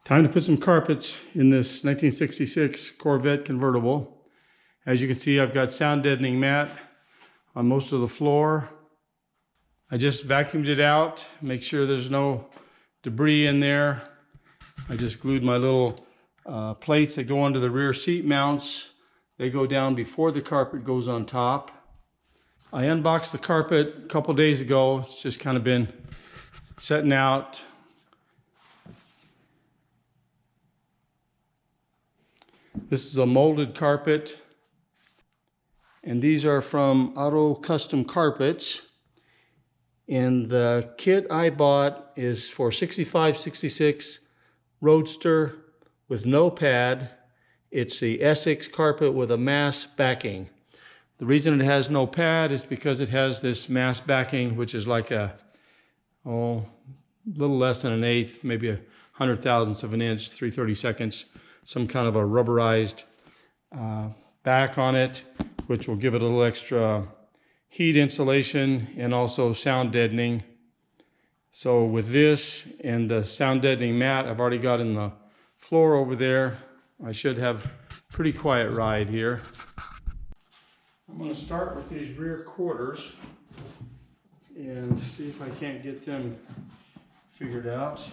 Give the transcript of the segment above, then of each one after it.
Time to put some carpets in this 1966 Corvette Convertible. As you can see, I've got sound deadening mat on most of the floor. I just vacuumed it out, make sure there's no debris in there. I just glued my little plates that go under the rear seat mounts. They go down before the carpet goes on top. I unboxed the carpet a couple days ago. It's just kind of been setting out. This is a molded carpet, and these are from Auto Custom Carpets. And the kit I bought is for 65-66 Roadster with no pad. It's the Essex carpet with a mass backing. The reason it has no pad is because it has this mass backing, which is like a little less than an eighth, maybe a 100,000th of an inch, 3/32, some kind of a rubberized back on it, which will give it a little extra heat insulation and also sound deadening. So with this and the sound deadening mat I've already got in the floor over there, I should have a pretty quiet ride here. I'm going to start with these rear quarters and see if I can't get them figured out.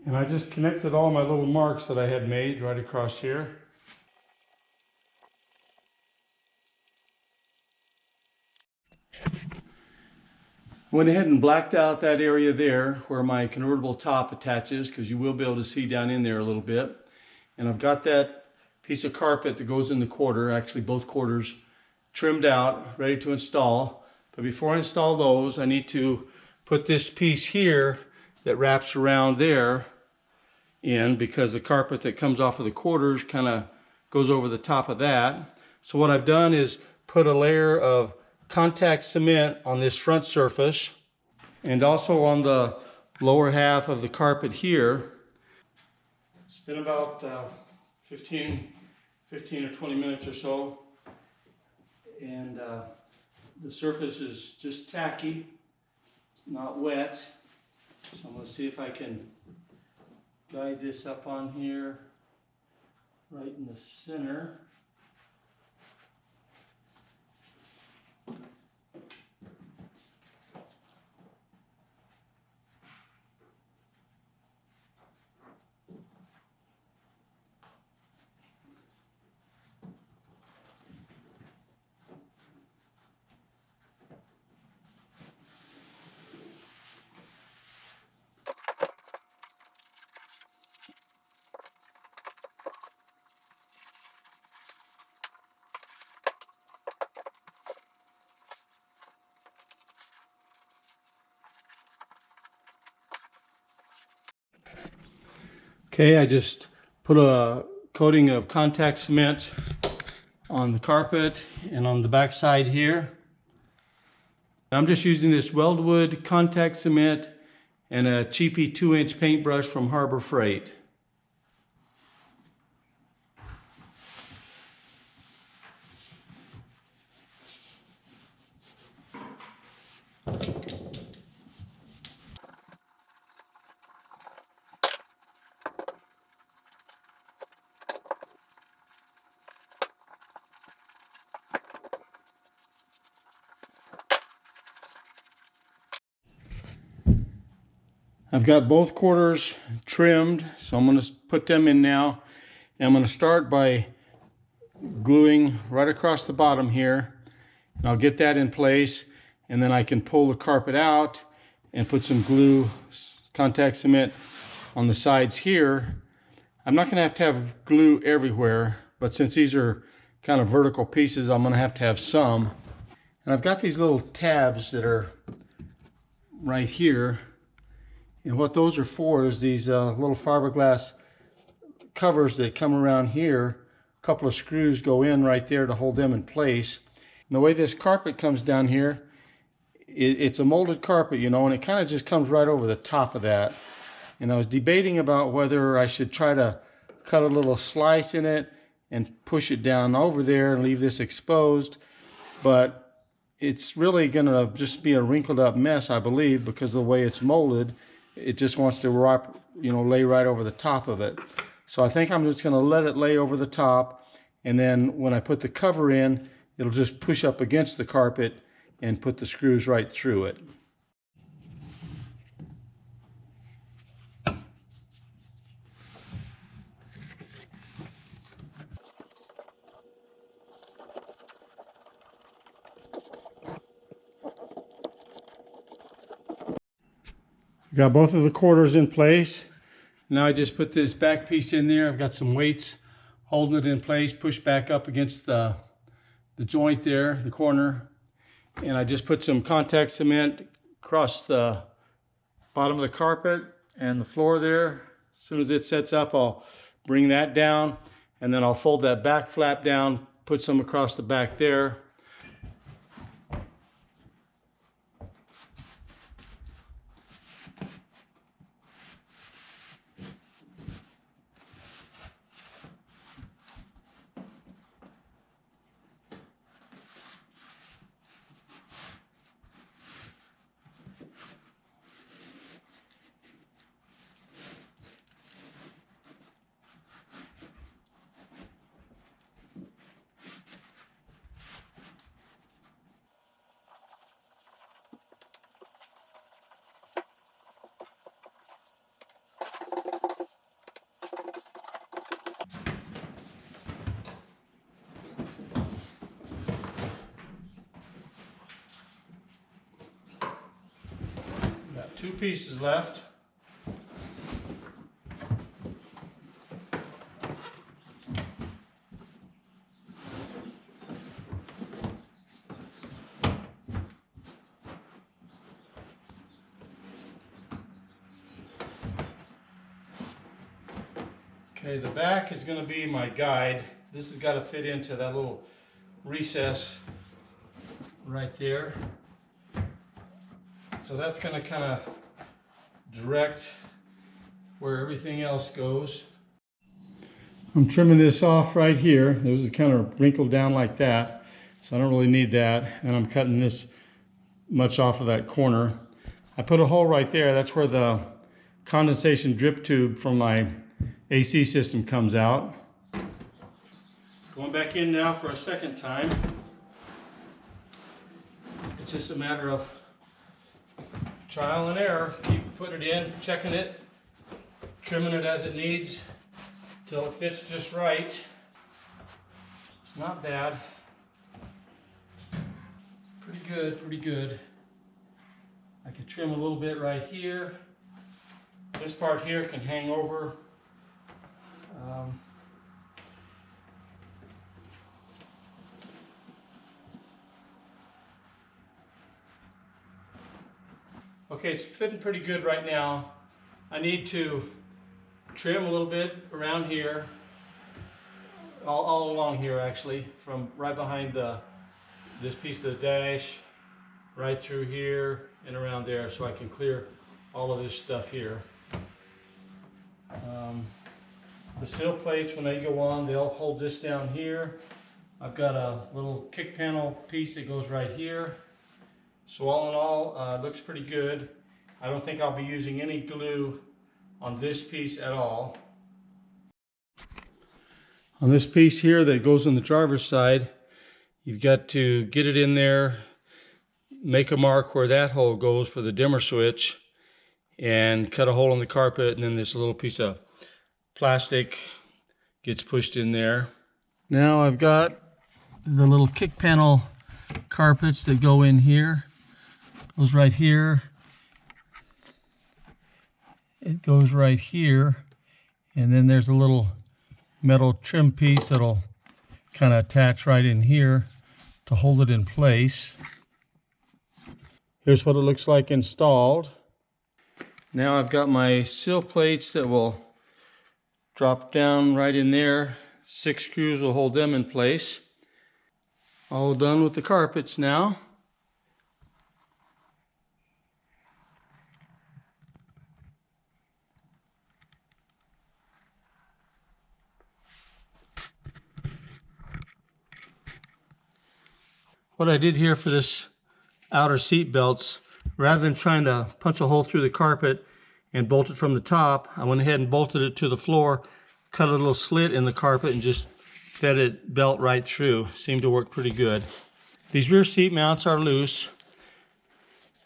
And I just connected all my little marks that I had made right across here. Went ahead and blacked out that area there where my convertible top attaches, because you will be able to see down in there a little bit. And I've got that piece of carpet that goes in the quarter, actually both quarters, trimmed out, ready to install. But before I install those, I need to put this piece here that wraps around there in, because the carpet that comes off of the quarters kind of goes over the top of that. So what I've done is put a layer of contact cement on this front surface and also on the lower half of the carpet here. It's been about 15 or 20 minutes or so, and the surface is just tacky, it's not wet. So I'm going to see if I can guide this up on here, right in the center. Okay, I just put a coating of contact cement on the carpet and on the back side here. I'm just using this Weldwood contact cement and a cheapy 2-inch paintbrush from Harbor Freight. I've got both quarters trimmed, so I'm going to put them in now. And I'm going to start by gluing right across the bottom here. And I'll get that in place, and then I can pull the carpet out and put some glue, contact cement on the sides here. I'm not going to have glue everywhere, but since these are kind of vertical pieces, I'm going to have some. And I've got these little tabs that are right here. And what those are for is these little fiberglass covers that come around here. A couple of screws go in right there to hold them in place. And the way this carpet comes down here, it's a molded carpet, you know, and it kind of just comes right over the top of that. And I was debating about whether I should try to cut a little slice in it and push it down over there and leave this exposed, but it's really gonna just be a wrinkled up mess, I believe, because of the way it's molded. It just wants to wrap, you know, lay right over the top of it. So I think I'm just gonna let it lay over the top, and then when I put the cover in, it'll just push up against the carpet and put the screws right through it. Got both of the quarters in place. Now I just put this back piece in there. I've got some weights holding it in place, push back up against the joint there, the corner. And I just put some contact cement across the bottom of the carpet and the floor there. As soon as it sets up, I'll bring that down, and then I'll fold that back flap down, put some across the back there. Got 2 pieces left. Okay, the back is going to be my guide. This has got to fit into that little recess right there. So that's going to kind of direct where everything else goes. I'm trimming this off right here. Those are kind of wrinkled down like that, so I don't really need that. And I'm cutting this much off of that corner. I put a hole right there. That's where the condensation drip tube from my AC system comes out. Going back in now for a second time. It's just a matter of trial and error. Keep putting it in, checking it, trimming it as it needs till it fits just right. It's not bad. It's pretty good, pretty good. I can trim a little bit right here. This part here can hang over. Okay, it's fitting pretty good right now. I need to trim a little bit around here, all along here actually, from right behind this piece of the dash, right through here and around there, so I can clear all of this stuff here. The sill plates, when they go on, they'll hold this down here. I've got a little kick panel piece that goes right here. So all in all, it looks pretty good. I don't think I'll be using any glue on this piece at all. On this piece here that goes on the driver's side, you've got to get it in there, make a mark where that hole goes for the dimmer switch, and cut a hole in the carpet, and then this little piece of plastic gets pushed in there. Now I've got the little kick panel carpets that go in here. Goes right here. It goes right here, and then there's a little metal trim piece that'll kind of attach right in here to hold it in place. Here's what it looks like installed. Now I've got my sill plates that will drop down right in there. 6 screws will hold them in place. All done with the carpets now. What I did here for this outer seat belts, rather than trying to punch a hole through the carpet and bolt it from the top, I went ahead and bolted it to the floor, cut a little slit in the carpet, and just fed it belt right through. Seemed to work pretty good. These rear seat mounts are loose,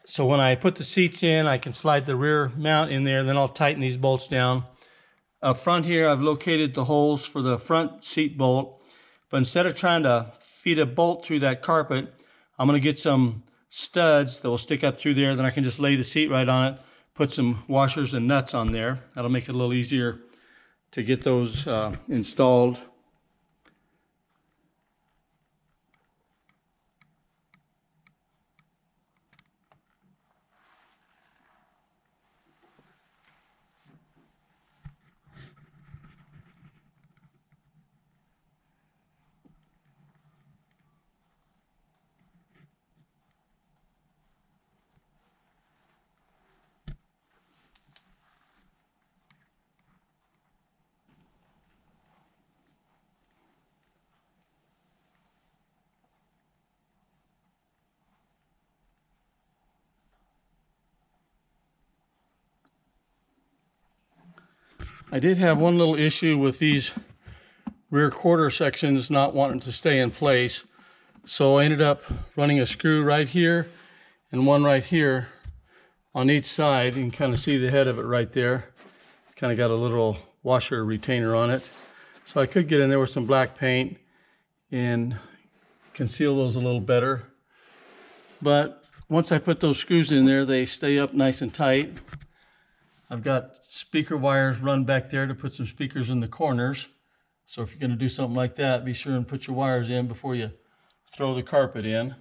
so when I put the seats in, I can slide the rear mount in there, and then I'll tighten these bolts down. Up front here, I've located the holes for the front seat bolt, but instead of trying to feed a bolt through that carpet, I'm going to get some studs that will stick up through there. Then I can just lay the seat right on it, put some washers and nuts on there. That'll make it a little easier to get those installed. I did have one little issue with these rear quarter sections not wanting to stay in place, so I ended up running a screw right here and one right here on each side. You can kind of see the head of it right there. It's kind of got a little washer retainer on it, so I could get in there with some black paint and conceal those a little better. But once I put those screws in there, they stay up nice and tight. I've got speaker wires run back there to put some speakers in the corners. So if you're going to do something like that, be sure and put your wires in before you throw the carpet in.